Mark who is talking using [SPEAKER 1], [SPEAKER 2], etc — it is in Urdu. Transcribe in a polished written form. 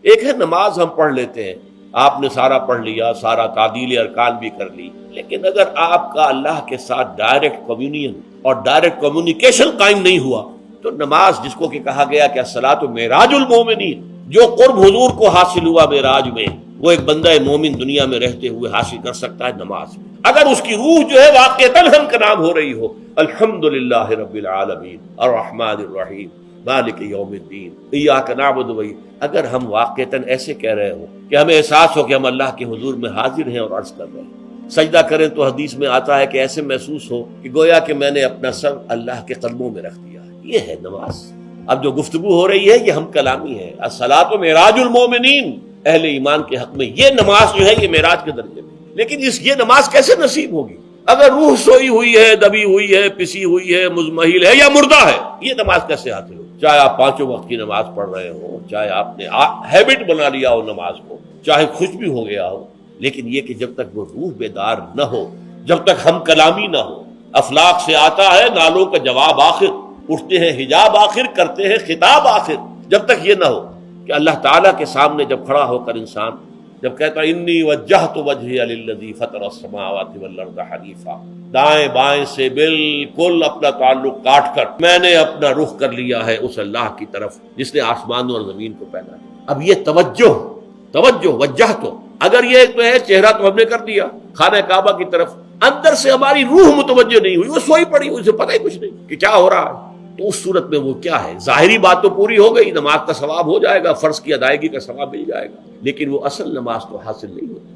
[SPEAKER 1] ایک ہے نماز ہم پڑھ لیتے ہیں، آپ نے سارا پڑھ لیا، سارا تعدیل ارکان بھی کر لی، لیکن اگر آپ کا اللہ کے ساتھ ڈائریکٹ کمیونین اور ڈائریکٹ کمیونیکیشن قائم نہیں ہوا تو نماز، جس کو کہ کہا گیا کہ الصلاۃ معراج المومنین، جو قرب حضور کو حاصل ہوا معراج میں، وہ ایک بندہ مومن دنیا میں رہتے ہوئے حاصل کر سکتا ہے نماز میں، اگر اس کی روح جو ہے واقعتاً ہم کا نام ہو رہی ہو، الحمدللہ رب العالمین الرحمن الرحیم مالک یوم الدین ایاک نعبد و اگر ہم واقعتاً ایسے کہہ رہے ہو کہ ہمیں احساس ہو کہ ہم اللہ کے حضور میں حاضر ہیں اور عرض کر رہے ہیں، سجدہ کریں تو حدیث میں آتا ہے کہ ایسے محسوس ہو کہ گویا کہ میں نے اپنا سر اللہ کے قدموں میں رکھ دیا، یہ ہے نماز۔ اب جو گفتگو ہو رہی ہے یہ ہم کلامی ہے، الصلاۃ معراج المومنین، اہل ایمان کے حق میں یہ نماز جو ہے یہ معراج کے درجے میں، لیکن یہ نماز کیسے نصیب ہوگی اگر روح سوئی ہوئی ہے، دبی ہوئی ہے، پسی ہوئی ہے، مزمحل ہے یا مردہ ہے؟ یہ نماز کیسے حاصل ہو؟ چاہے آپ پانچوں وقت کی نماز پڑھ رہے ہو، چاہے آپ نے ہیبٹ بنا لیا ہو نماز کو، چاہے خوش بھی ہو گیا ہو، لیکن یہ کہ جب تک وہ روح بیدار نہ ہو، جب تک ہم کلامی نہ ہو، افلاک سے آتا ہے نالوں کا جواب آخر، اٹھتے ہیں حجاب آخر، کرتے ہیں خطاب آخر، جب تک یہ نہ ہو کہ اللہ تعالیٰ کے سامنے جب کھڑا ہو کر انسان جب کہتا ہے انی وجہت وجہی للذی فطر السماوات والارض حنیفا، دائیں بائیں سے بالکل اپنا تعلق کاٹ کر میں نے اپنا رخ کر لیا ہے اس اللہ کی طرف جس نے آسمانوں اور زمین کو پیدا کیا۔ اب یہ توجہ وجہت، اگر یہ تو ہے چہرہ تو ہم نے کر دیا خانہ کعبہ کی طرف، اندر سے ہماری روح متوجہ نہیں ہوئی، وہ سوئی پڑی، اسے پتہ ہی کچھ نہیں کہ کیا ہو رہا ہے، تو اس صورت میں وہ کیا ہے؟ ظاہری بات تو پوری ہو گئی، نماز کا ثواب ہو جائے گا، فرض کی ادائیگی کا ثواب مل جائے گا، لیکن وہ اصل نماز تو حاصل نہیں ہوتی۔